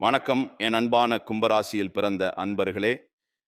வணக்கம் என் அன்பான கும்பராசியில் பிறந்த அன்பர்களே.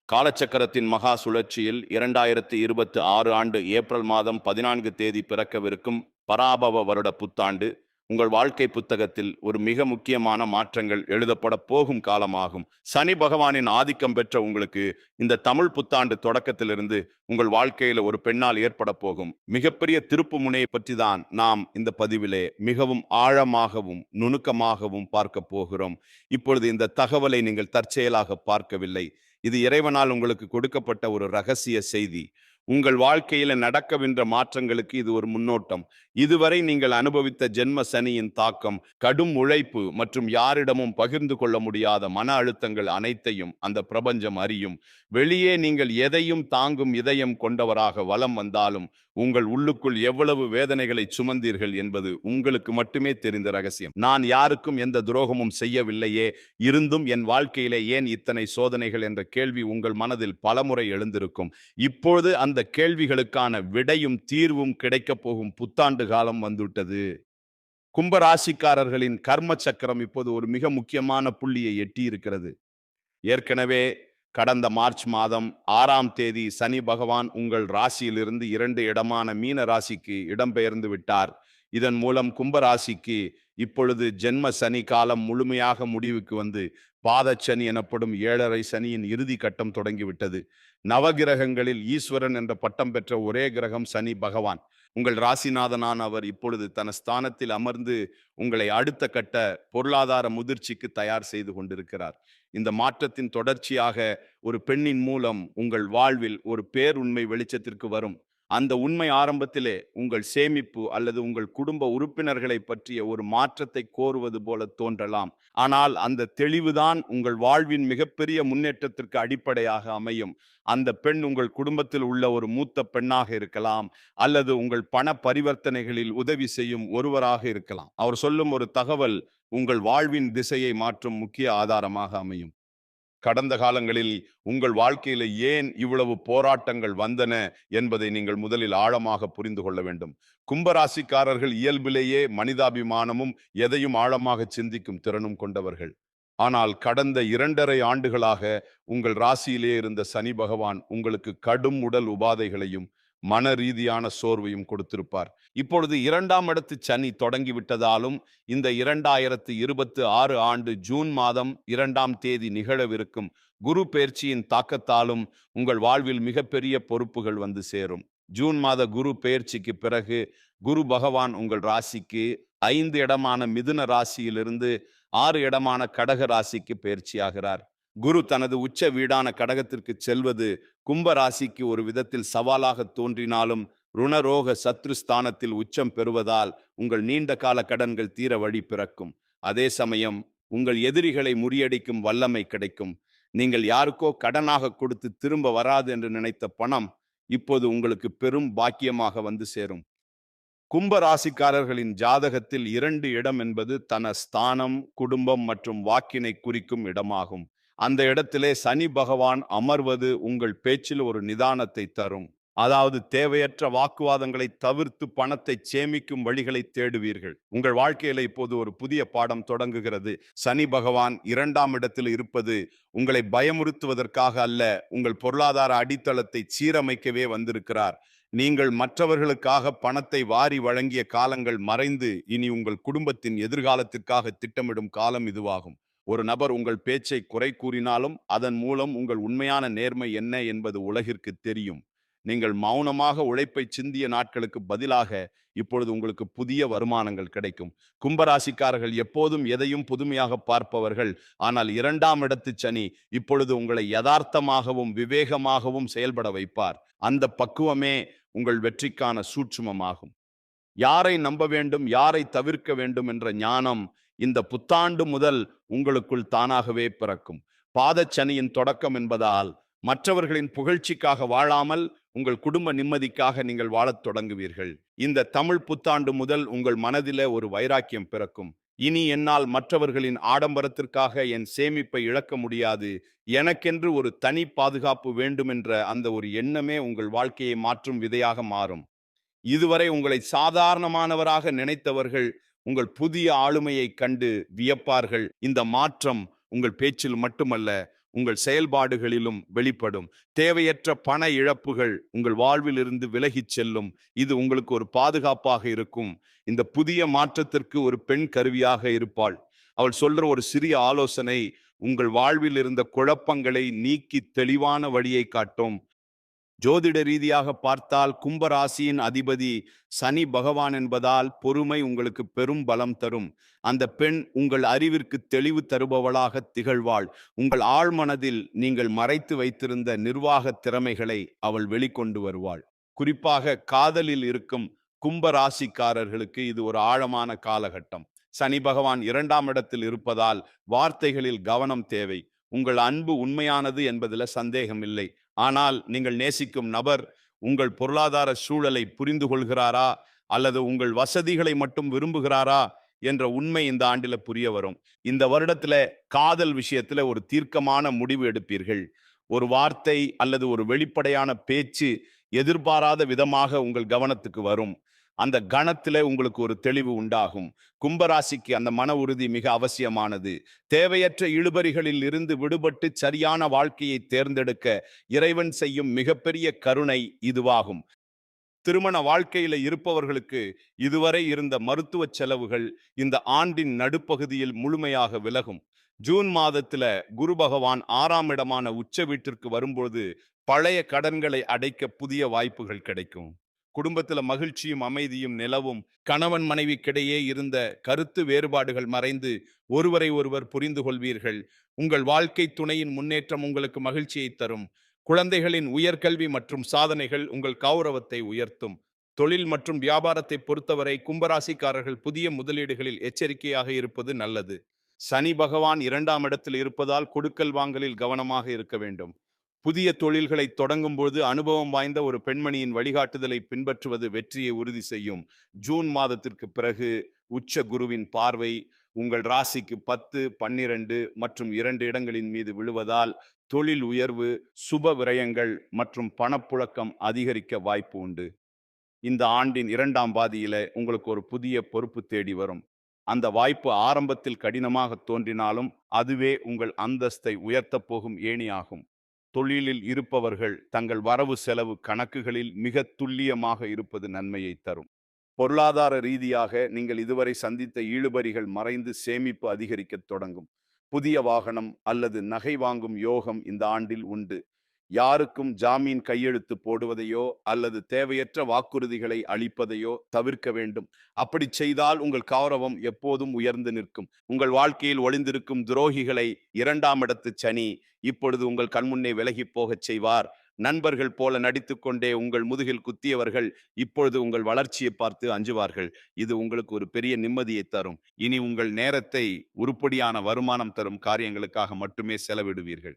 காலச்சக்கரத்தின் மகா சுழற்சியில் 2026 ஆண்டு ஏப்ரல் மாதம் 14 தேதி பிறக்கவிருக்கும் பராபவ வருட புத்தாண்டு உங்கள் வாழ்க்கை புத்தகத்தில் ஒரு மிக முக்கியமான மாற்றங்கள் எழுதப்பட போகும் காலமாகும். சனி பகவானின் ஆதிக்கம் பெற்ற உங்களுக்கு இந்த தமிழ் புத்தாண்டு தொடக்கத்திலிருந்து உங்கள் வாழ்க்கையில ஒரு பெண்ணால் ஏற்பட போகும் மிகப்பெரிய திருப்பு முனையை பற்றி தான் நாம் இந்த பதிவிலே மிகவும் ஆழமாகவும் நுணுக்கமாகவும் பார்க்க போகிறோம். இப்பொழுது இந்த தகவலை நீங்கள் தற்செயலாக பார்க்கவில்லை. இது இறைவனால் உங்களுக்கு கொடுக்கப்பட்ட ஒரு ரகசிய செய்தி. உங்கள் வாழ்க்கையில நடக்கவின்ற மாற்றங்களுக்கு இது ஒரு முன்னோட்டம். இதுவரை நீங்கள் அனுபவித்த ஜென்ம சனியின் தாக்கம், கடும் உழைப்பு மற்றும் யாரிடமும் பகிர்ந்து கொள்ள முடியாத மன அழுத்தங்கள் அனைத்தையும் அந்த பிரபஞ்சம் அறியும். வெளியே நீங்கள் எதையும் தாங்கும் இதயம் கொண்டவராக வலம் வந்தாலும் உங்கள் உள்ளுக்குள் எவ்வளவு வேதனைகளை சுமந்தீர்கள் என்பது உங்களுக்கு மட்டுமே தெரிந்த ரகசியம். நான் யாருக்கும் எந்த துரோகமும் செய்யவில்லையே, இருந்தும் என் வாழ்க்கையிலே ஏன் இத்தனை சோதனைகள் என்ற கேள்வி உங்கள் மனதில் பலமுறை எழுந்திருக்கும். இப்பொழுது அந்த கேள்விகளுக்கான விடையும் தீர்வும் கிடைக்கப் போகும் புத்தாண்டு காலம் வந்துவிட்டது. கும்பராசிக்காரர்களின் கர்ம சக்கரம் இப்போது ஒரு மிக முக்கியமான புள்ளியை எட்டி இருக்கிறது. ஏற்கனவே கடந்த மார்ச் மாதம் 6ஆம் தேதி சனி பகவான் உங்கள் ராசியிலிருந்து 2 இடமான மீன ராசிக்கு இடம்பெயர்ந்து விட்டார். இதன் மூலம் கும்பராசிக்கு இப்பொழுது ஜென்ம சனி காலம் முழுமையாக முடிவுக்கு வந்து பாதச்சனி எனப்படும் 7.5 சனியின் இறுதி கட்டம் தொடங்கிவிட்டது. நவகிரகங்களில் ஈஸ்வரன் என்ற பட்டம் பெற்ற ஒரே கிரகம் சனி பகவான். உங்கள் ராசிநாதனான அவர் இப்பொழுது தன ஸ்தானத்தில் அமர்ந்து உங்களை அடுத்த கட்ட பொருளாதார முதிர்ச்சிக்கு தயார் செய்து கொண்டிருக்கிறார். இந்த மாற்றத்தின் தொடர்ச்சியாக ஒரு பெண்ணின் மூலம் உங்கள் வாழ்வில் ஒரு பேருண்மை வெளிச்சத்திற்கு வரும். அந்த உண்மை ஆரம்பத்திலே உங்கள் சேமிப்பு அல்லது உங்கள் குடும்ப உறுப்பினர்களை பற்றிய ஒரு மாற்றத்தை கோருவது போல தோன்றலாம். ஆனால் அந்த தெளிவுதான் உங்கள் வாழ்வின் மிகப்பெரிய முன்னேற்றத்திற்கு அடிப்படையாக அமையும். அந்த பெண் உங்கள் குடும்பத்தில் உள்ள ஒரு மூத்த பெண்ணாக இருக்கலாம், அல்லது உங்கள் பண பரிவர்த்தனைகளில் உதவி செய்யும் ஒருவராக இருக்கலாம். அவர் சொல்லும் ஒரு தகவல் உங்கள் வாழ்வின் திசையை மாற்றும் முக்கிய ஆதாரமாக அமையும். கடந்த காலங்களில் உங்கள் வாழ்க்கையில ஏன் இவ்வளவு போராட்டங்கள் வந்தன என்பதை நீங்கள் முதலில் ஆழமாக புரிந்து கொள்ள வேண்டும். கும்பராசிக்காரர்கள் இயல்பிலேயே மனிதாபிமானமும் எதையும் ஆழமாக சிந்திக்கும் திறனும் கொண்டவர்கள். ஆனால் கடந்த 2.5 ஆண்டுகளாக உங்கள் ராசியிலே இருந்த சனி பகவான் உங்களுக்கு கடும் உடல் உபாதைகளையும் மன ரீதியான சோர்வையும் கொடுத்திருப்பார். இப்பொழுது 2ஆம் இடத்து சனி தொடங்கிவிட்டதாலும் இந்த 2026 ஆண்டு ஜூன் மாதம் 2ஆம் தேதி நிகழவிருக்கும் குரு பெயர்ச்சியின் தாக்கத்தாலும் உங்கள் வாழ்வில் மிகப்பெரிய பொறுப்புகள் வந்து சேரும். ஜூன் மாத குரு பெயர்ச்சிக்கு பிறகு குரு பகவான் உங்கள் ராசிக்கு 5 இடமான மிதுன ராசியிலிருந்து 6 இடமான கடக ராசிக்கு பெயர்ச்சியாகிறார். குரு தனது உச்ச வீடான கடகத்திற்கு செல்வது கும்ப ராசிக்கு ஒரு விதத்தில் சவாலாக தோன்றினாலும் ருணரோக சத்ருஸ்தானத்தில் உச்சம் பெறுவதால் உங்கள் நீண்ட கால கடன்கள் தீர வழி பிறக்கும். அதே சமயம் உங்கள் எதிரிகளை முறியடிக்கும் வல்லமை கிடைக்கும். நீங்கள் யாருக்கோ கடனாக கொடுத்து திரும்ப வராது என்று நினைத்த பணம் இப்போது உங்களுக்கு பெரும் பாக்கியமாக வந்து சேரும். கும்ப ராசிக்காரர்களின் ஜாதகத்தில் 2 இடம் என்பது தன ஸ்தானம், குடும்பம் மற்றும் வாக்கினை குறிக்கும் இடமாகும். அந்த இடத்திலே சனி பகவான் அமர்வது உங்கள் பேச்சில் ஒரு நிதானத்தை தரும். அதாவது தேவையற்ற வாக்குவாதங்களை தவிர்த்து பணத்தை சேமிக்கும் வழிகளை தேடுவீர்கள். உங்கள் வாழ்க்கையில இப்போது ஒரு புதிய பாடம் தொடங்குகிறது. சனி பகவான் 2ஆம் இடத்தில் இருப்பது உங்களை பயமுறுத்துவதற்காக அல்ல, உங்கள் பொருளாதார அடித்தளத்தை சீரமைக்கவே வந்திருக்கிறார். நீங்கள் மற்றவர்களுக்காக பணத்தை வாரி வழங்கிய காலங்கள் மறைந்து இனி உங்கள் குடும்பத்தின் எதிர்காலத்திற்காக திட்டமிடும் காலம் இதுவாகும். ஒரு நபர் உங்கள் பேச்சை குறை கூறினாலும் அதன் மூலம் உங்கள் உண்மையான நேர்மை என்ன என்பது உலகிற்கு தெரியும். நீங்கள் மௌனமாக உழைப்பை சிந்திய நாட்களுக்கு பதிலாக இப்பொழுது உங்களுக்கு புதிய வருமானங்கள் கிடைக்கும். கும்பராசிக்காரர்கள் எப்போதும் எதையும் புதுமையாக பார்ப்பவர்கள். ஆனால் 2ஆம் இடத்து சனி இப்பொழுது உங்களை யதார்த்தமாகவும் விவேகமாகவும் செயல்பட வைப்பார். அந்த பக்குவமே உங்கள் வெற்றிக்கான சூட்சுமமாகும். யாரை நம்ப வேண்டும், யாரை தவிர்க்க வேண்டும் என்ற ஞானம் இந்த புத்தாண்டு முதல் உங்களுக்குள் தானாகவே பிறக்கும். பாதச்சனியின் தொடக்கம் என்பதால் மற்றவர்களின் புகழ்ச்சிக்காக வாழாமல் உங்கள் குடும்ப நிம்மதிக்காக நீங்கள் வாழத் தொடங்குவீர்கள். இந்த தமிழ் புத்தாண்டு முதல் உங்கள் மனதிலே ஒரு வைராக்கியம் பிறக்கும். இனி என்னால் மற்றவர்களின் ஆடம்பரத்திற்காக என் சேமிப்பை இழக்க முடியாது, எனக்கென்று ஒரு தனி பாதுகாப்பு வேண்டும் என்ற அந்த ஒரு எண்ணமே உங்கள் வாழ்க்கையை மாற்றும் விதையாக மாறும். இதுவரை உங்களை சாதாரணமானவராக நினைத்தவர்கள் உங்கள் புதிய ஆளுமையை கண்டு வியப்பார்கள். இந்த மாற்றம் உங்கள் பேச்சில் மட்டுமல்ல, உங்கள் செயல்பாடுகளிலும் வெளிப்படும். தேவையற்ற பண இழப்புகள் உங்கள் வாழ்வில் இருந்து விலகிச் செல்லும். இது உங்களுக்கு ஒரு பாதுகாப்பாக இருக்கும். இந்த புதிய மாற்றத்திற்கு ஒரு பெண் கருவியாக இருப்பாள். அவள் சொல்ற ஒரு சிறிய ஆலோசனை உங்கள் வாழ்வில் இருந்த குழப்பங்களை நீக்கி தெளிவான வழியை காட்டும். ஜோதிட ரீதியாக பார்த்தால் கும்பராசியின் அதிபதி சனி பகவான் என்பதால் பொறுமை உங்களுக்கு பெரும் பலம் தரும். அந்த பெண் உங்கள் அறிவிற்கு தெளிவு தருபவளாக திகழ்வாள். உங்கள் ஆழ்மனதில் நீங்கள் மறைத்து வைத்திருந்த நிர்வாக திறமைகளை அவள் வெளிக்கொண்டு வருவாள். குறிப்பாக காதலில் இருக்கும் கும்பராசிக்காரர்களுக்கு இது ஒரு ஆழமான காலகட்டம். சனி பகவான் 2ஆம் இடத்தில் இருப்பதால் வார்த்தைகளில் கவனம் தேவை. உங்கள் அன்பு உண்மையானது என்பதில் சந்தேகம் இல்லை. ஆனால் நீங்கள் நேசிக்கும் நபர் உங்கள் பொருளாதார சூழலை புரிந்து கொள்கிறாரா அல்லது உங்கள் வசதிகளை மட்டும் விரும்புகிறாரா என்ற உண்மை இந்த ஆண்டில புரிய வரும். இந்த வருடத்துல காதல் விஷயத்துல ஒரு தீர்க்கமான முடிவு எடுப்பீர்கள். ஒரு வார்த்தை அல்லது ஒரு வெளிப்படையான பேச்சு எதிர்பாராத விதமாக உங்கள் கவனத்துக்கு வரும். அந்த கணத்துல உங்களுக்கு ஒரு தெளிவு உண்டாகும். கும்பராசிக்கு அந்த மன உறுதி மிக அவசியமானது. தேவையற்ற இழுபறிகளில் இருந்து விடுபட்டு சரியான வாழ்க்கையை தேர்ந்தெடுக்க இறைவன் செய்யும் மிகப்பெரிய கருணை இதுவாகும். திருமண வாழ்க்கையில இருப்பவர்களுக்கு இதுவரை இருந்த மருத்துவ செலவுகள் இந்த ஆண்டின் நடுப்பகுதியில் முழுமையாக விலகும். ஜூன் மாதத்துல குரு பகவான் 6ஆம் இடமான உச்ச வீட்டிற்கு வரும்போது பழைய கடன்களை அடைக்க புதிய வாய்ப்புகள் கிடைக்கும். குடும்பத்துல மகிழ்ச்சியும் அமைதியும் நிலவும். கணவன் மனைவிக்கிடையே இருந்த கருத்து வேறுபாடுகள் மறைந்து ஒருவரை ஒருவர் புரிந்து கொள்வீர்கள். உங்கள் வாழ்க்கை துணையின் முன்னேற்றம் உங்களுக்கு மகிழ்ச்சியை தரும். குழந்தைகளின் உயர்கல்வி மற்றும் சாதனைகள் உங்கள் கௌரவத்தை உயர்த்தும். தொழில் மற்றும் வியாபாரத்தை பொறுத்தவரை கும்பராசிக்காரர்கள் புதிய முதலீடுகளில் எச்சரிக்கையாக இருப்பது நல்லது. சனி பகவான் 2ஆம் இடத்தில் இருப்பதால் கொடுக்கல் வாங்கலில் கவனமாக இருக்க வேண்டும். புதிய தொழில்களை தொடங்கும் போது அனுபவம் வாய்ந்த ஒரு பெண்மணியின் வழிகாட்டுதலை பின்பற்றுவது வெற்றியை உறுதி செய்யும். ஜூன் மாதத்திற்கு பிறகு உச்ச குருவின் பார்வை உங்கள் ராசிக்கு 10, 12 மற்றும் 2 இடங்களின் மீது விழுவதால் தொழில் உயர்வு, சுப விரயங்கள் மற்றும் பணப்புழக்கம் அதிகரிக்க வாய்ப்பு உண்டு. இந்த ஆண்டின் 2ஆம் பாதியில உங்களுக்கு ஒரு புதிய பொறுப்பு தேடி வரும். அந்த வாய்ப்பு ஆரம்பத்தில் கடினமாக தோன்றினாலும் அதுவே உங்கள் அந்தஸ்தை உயர்த்தப் போகும் ஏணியாகும். தொழிலில் இருப்பவர்கள் தங்கள் வரவு செலவு கணக்குகளில் மிக துல்லியமாக இருப்பது நன்மையை தரும். பொருளாதார ரீதியாக நீங்கள் இதுவரை சந்தித்த இழுபறிகள் மறைந்து சேமிப்பு அதிகரிக்கத் தொடங்கும். புதிய வாகனம் அல்லது நகை வாங்கும் யோகம் இந்த ஆண்டில் உண்டு. யாருக்கும் ஜாமீன் கையெழுத்து போடுவதையோ அல்லது தேவையற்ற வாக்குறுதிகளை அளிப்பதையோ தவிர்க்க வேண்டும். அப்படி செய்தால் உங்கள் கௌரவம் எப்போதும் உயர்ந்து நிற்கும். உங்கள் வாழ்க்கையில் ஒளிந்திருக்கும் துரோகிகளை 2ஆம் இடத்து சனி இப்பொழுது உங்கள் கண்முன்னே விலகி போகச் செய்வார். நண்பர்கள் போல நடித்துக்கொண்டே உங்கள் முதுகில் குத்தியவர்கள் இப்பொழுது உங்கள் வளர்ச்சியை பார்த்து அஞ்சுவார்கள். இது உங்களுக்கு ஒரு பெரிய நிம்மதியை தரும். இனி உங்கள் நேரத்தை உருப்படியான வருமானம் தரும் காரியங்களுக்காக மட்டுமே செலவிடுவீர்கள்.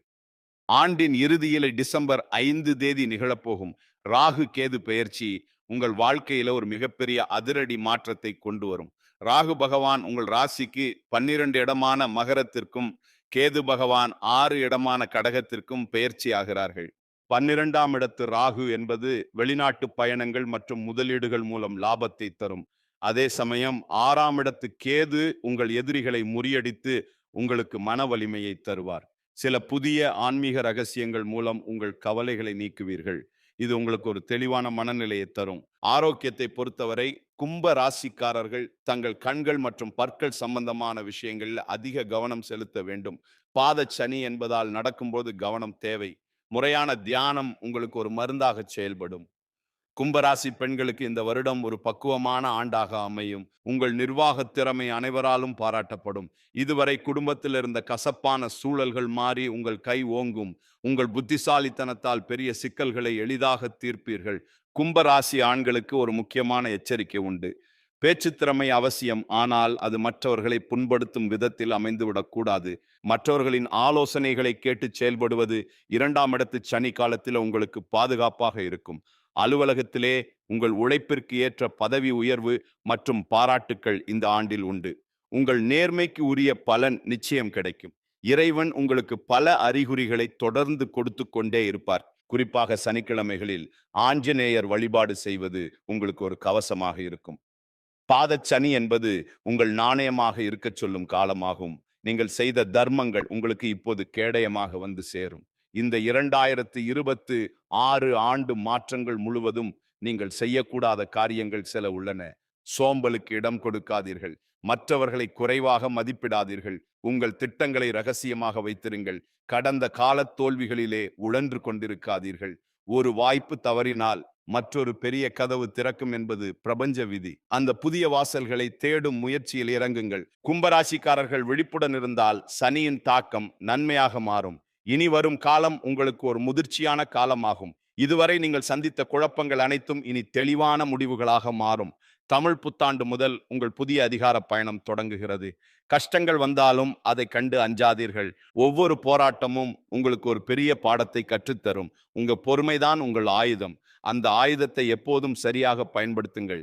ஆண்டின் இறுதியில் டிசம்பர் 5 தேதி நிகழப்போகும் ராகு கேது பெயர்ச்சி உங்கள் வாழ்க்கையில ஒரு மிகப்பெரிய அதிரடி மாற்றத்தை கொண்டு வரும். ராகு பகவான் உங்கள் ராசிக்கு 12 இடமான மகரத்திற்கும் கேது பகவான் 6 இடமான கடகத்திற்கும் பெயர்ச்சி ஆகிறார்கள். 12ஆம் இடத்து ராகு என்பது வெளிநாட்டு பயணங்கள் மற்றும் முதலீடுகள் மூலம் லாபத்தை தரும். அதே சமயம் 6ஆம் இடத்து கேது உங்கள் எதிரிகளை முறியடித்து உங்களுக்கு மன வலிமையை தருவார். சில புதிய ஆன்மீக ரகசியங்கள் மூலம் உங்கள் கவலைகளை நீக்குவீர்கள். இது உங்களுக்கு ஒரு தெளிவான மனநிலையை தரும். ஆரோக்கியத்தை பொறுத்தவரை கும்ப ராசிக்காரர்கள் தங்கள் கண்கள் மற்றும் பற்கள் சம்பந்தமான விஷயங்களில் அதிக கவனம் செலுத்த வேண்டும். பாத சனி என்பதால் நடக்கும்போது கவனம் தேவை. முறையான தியானம் உங்களுக்கு ஒரு மருந்தாக செயல்படும். கும்பராசி பெண்களுக்கு இந்த வருடம் ஒரு பக்குவமான ஆண்டாக அமையும். உங்கள் நிர்வாக திறமை அனைவராலும் பாராட்டப்படும். இதுவரை குடும்பத்தில் இருந்த கசப்பான சூழல்கள் மாறி உங்கள் கை ஓங்கும். உங்கள் புத்திசாலித்தனத்தால் பெரிய சிக்கல்களை எளிதாக தீர்ப்பீர்கள். கும்பராசி ஆண்களுக்கு ஒரு முக்கியமான எச்சரிக்கை உண்டு. பேச்சு திறமை அவசியம், ஆனால் அது மற்றவர்களை புண்படுத்தும் விதத்தில் அமைந்துவிடக்கூடாது. மற்றவர்களின் ஆலோசனைகளை கேட்டு செயல்படுவது 2ஆம் இடத்து சனி காலத்தில் உங்களுக்கு பாதுகாப்பாக இருக்கும். அலுவலகத்திலே உங்கள் உழைப்பிற்கு ஏற்ற பதவி உயர்வு மற்றும் பாராட்டுக்கள் இந்த ஆண்டில் உண்டு. உங்கள் நேர்மைக்கு உரிய பலன் நிச்சயம் கிடைக்கும். இறைவன் உங்களுக்கு பல அறிகுறிகளை தொடர்ந்து கொடுத்து கொண்டே இருப்பார். குறிப்பாக சனிக்கிழமைகளில் ஆஞ்சநேயர் வழிபாடு செய்வது உங்களுக்கு ஒரு கவசமாக இருக்கும். பாதச்சனி என்பது உங்கள் நாணயமாக இருக்கச் சொல்லும் காலமாகும். நீங்கள் செய்த தர்மங்கள் உங்களுக்கு இப்போது கேடயமாக வந்து சேரும். இந்த 2026 ஆண்டு மாற்றங்கள் முழுவதும் நீங்கள் செய்யக்கூடாத காரியங்கள் சில உள்ளன. சோம்பலுக்கு இடம் கொடுக்காதீர்கள். மற்றவர்களை குறைவாக மதிப்பிடாதீர்கள். உங்கள் திட்டங்களை ரகசியமாக வைத்திருங்கள். கடந்த கால தோல்விகளிலே உழன்று கொண்டிருக்காதீர்கள். ஒரு வாய்ப்பு தவறினால் மற்றொரு பெரிய கதவு திறக்கும் என்பது பிரபஞ்ச விதி. அந்த புதிய வாசல்களை தேடும் முயற்சியில் இறங்குங்கள். கும்பராசிக்காரர்கள் விழிப்புடன் இருந்தால் சனியின் தாக்கம் நன்மையாக மாறும். இனி வரும் காலம் உங்களுக்கு ஒரு முதிர்ச்சியான காலமாகும். இதுவரை நீங்கள் சந்தித்த குழப்பங்கள் அனைத்தும் இனி தெளிவான முடிவுகளாக மாறும். தமிழ் புத்தாண்டு முதல் உங்கள் புதிய அதிகார பயணம் தொடங்குகிறது. கஷ்டங்கள் வந்தாலும் அதை கண்டு அஞ்சாதீர்கள். ஒவ்வொரு போராட்டமும் உங்களுக்கு ஒரு பெரிய பாடத்தை கற்றுத்தரும். உங்க பொறுமைதான் உங்கள் ஆயுதம். அந்த ஆயுதத்தை எப்போதும் சரியாக பயன்படுத்துங்கள்.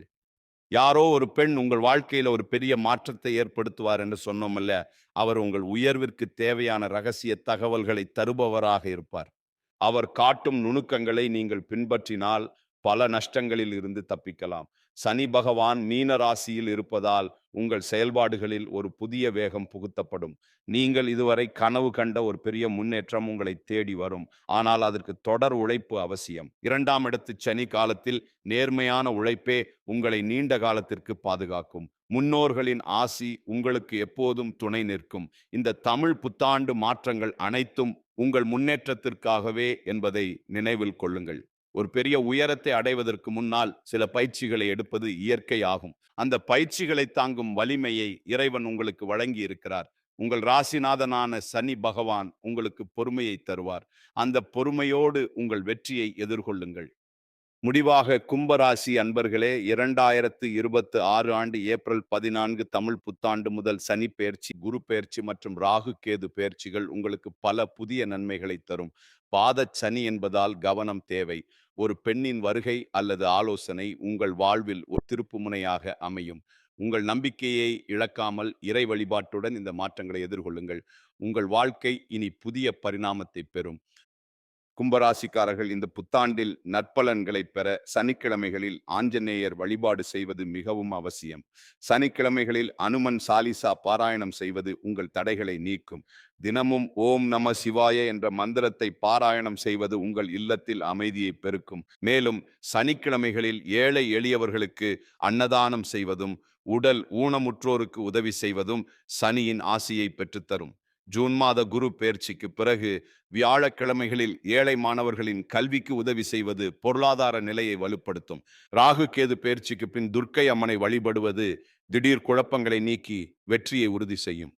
யாரோ ஒரு பெண் உங்கள் வாழ்க்கையில ஒரு பெரிய மாற்றத்தை ஏற்படுத்துவார் என்று சொன்னோமல்ல, அவர் உங்கள் உயர்விற்கு தேவையான ரகசிய தகவல்களை தருபவராக இருப்பார். அவர் காட்டும் நுணுக்கங்களை நீங்கள் பின்பற்றினால் பல நஷ்டங்களில் இருந்து தப்பிக்கலாம். சனி பகவான் மீன ராசியில் இருப்பதால் உங்கள் செயல்பாடுகளில் ஒரு புதிய வேகம் புகுத்தப்படும். நீங்கள் இதுவரை கனவு கண்ட ஒரு பெரிய முன்னேற்றம் உங்களை தேடி வரும். ஆனால் அதற்கு தொடர் உழைப்பு அவசியம். 2ஆம் இடத்து சனி காலத்தில் நேர்மையான உழைப்பே உங்களை நீண்ட காலத்திற்கு பாதுகாக்கும். முன்னோர்களின் ஆசி உங்களுக்கு எப்போதும் துணை நிற்கும். இந்த தமிழ் புத்தாண்டு மாற்றங்கள் அனைத்தும் உங்கள் முன்னேற்றத்திற்காகவே என்பதை நினைவில் கொள்ளுங்கள். ஒரு பெரிய உயரத்தை அடைவதற்கு முன்னால் சில பயிற்சிகளை எடுப்பது இயற்கை ஆகும். அந்த பயிற்சிகளை தாங்கும் வலிமையை இறைவன் உங்களுக்கு வழங்கி இருக்கிறார். உங்கள் ராசிநாதனான சனி பகவான் உங்களுக்கு பொறுமையை தருவார். அந்த பொறுமையோடு உங்கள் வெற்றியை எதிர்கொள்ளுங்கள். முடிவாக கும்பராசி அன்பர்களே, 2026 ஆண்டு ஏப்ரல் 14 தமிழ் புத்தாண்டு முதல் சனி பெயர்ச்சி, குரு பெயர்ச்சி மற்றும் ராகு கேது பெயர்ச்சிகள் உங்களுக்கு பல புதிய நன்மைகளை தரும். பாத சனி என்பதால் கவனம் தேவை. ஒரு பெண்ணின் வருகை அல்லது ஆலோசனை உங்கள் வாழ்வில் ஒரு திருப்புமுனையாக அமையும். உங்கள் நம்பிக்கையை இழக்காமல் இறை வழிபாட்டுடன் இந்த மாற்றங்களை எதிர்கொள்ளுங்கள். உங்கள் வாழ்க்கை இனி புதிய பரிணாமத்தை பெறும். கும்பராசிக்காரர்கள் இந்த புத்தாண்டில் நற்பலன்களை பெற சனிக்கிழமைகளில் ஆஞ்சநேயர் வழிபாடு செய்வது மிகவும் அவசியம். சனிக்கிழமைகளில் அனுமன் சாலிசா பாராயணம் செய்வது உங்கள் தடைகளை நீக்கும். தினமும் ஓம் நம சிவாய என்ற மந்திரத்தை பாராயணம் செய்வது உங்கள் இல்லத்தில் அமைதியை பெருக்கும். மேலும் சனிக்கிழமைகளில் ஏழை எளியவர்களுக்கு அன்னதானம் செய்வதும் உடல் ஊனமுற்றோருக்கு உதவி செய்வதும் சனியின் ஆசியை பெற்றுத்தரும். ஜூன் மாத குரு பெயர்ச்சிக்கு பிறகு வியாழக்கிழமைகளில் ஏழை மாணவர்களின் கல்விக்கு உதவி செய்வது பொருளாதார நிலையை வலுப்படுத்தும். ராகு கேது பெயர்ச்சிக்கு பின் துர்க்கை அம்மனை வழிபடுவது திடீர் குழப்பங்களை நீக்கி வெற்றியை உறுதி செய்யும்.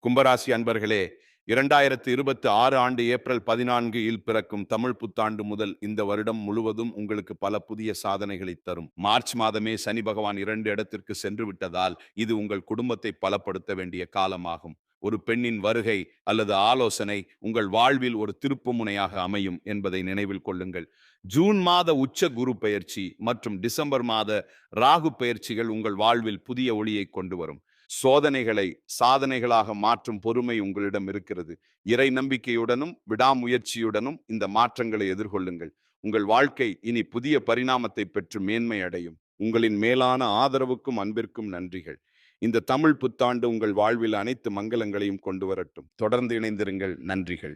கும்பராசி அன்பர்களே, 2026 ஆண்டு ஏப்ரல் 14 பிறக்கும் தமிழ் புத்தாண்டு முதல் இந்த வருடம் முழுவதும் உங்களுக்கு பல புதிய சாதனைகளை தரும். மார்ச் மாதமே சனி பகவான் 2 இடத்திற்கு சென்று விட்டதால் இது உங்கள் குடும்பத்தை பலப்படுத்த வேண்டிய காலமாகும். ஒரு பெண்ணின் வருகை அல்லது ஆலோசனை உங்கள் வாழ்வில் ஒரு திருப்புமுனையாக அமையும் என்பதை நினைவில் கொள்ளுங்கள். ஜூன் மாத உச்ச குரு பெயர்ச்சி மற்றும் டிசம்பர் மாத ராகு பெயர்ச்சிகள் உங்கள் வாழ்வில் புதிய ஒளியை கொண்டு வரும். சோதனைகளை சாதனைகளாக மாற்றும் பொறுமை உங்களிடம் இருக்கிறது. இறை நம்பிக்கையுடனும் விடாமுயற்சியுடனும் இந்த மாற்றங்களை எதிர்கொள்ளுங்கள். உங்கள் வாழ்க்கை இனி புதிய பரிணாமத்தை பெற்று மேன்மை அடையும். உங்களின் மேலான ஆதரவுக்கும் அன்பிற்கும் நன்றிகள். இந்த தமிழ் புத்தாண்டு உங்கள் வாழ்வில் அனைத்து மங்களங்களையும் கொண்டு வரட்டும். தொடர்ந்து இணைந்திருங்கள். நன்றிகள்.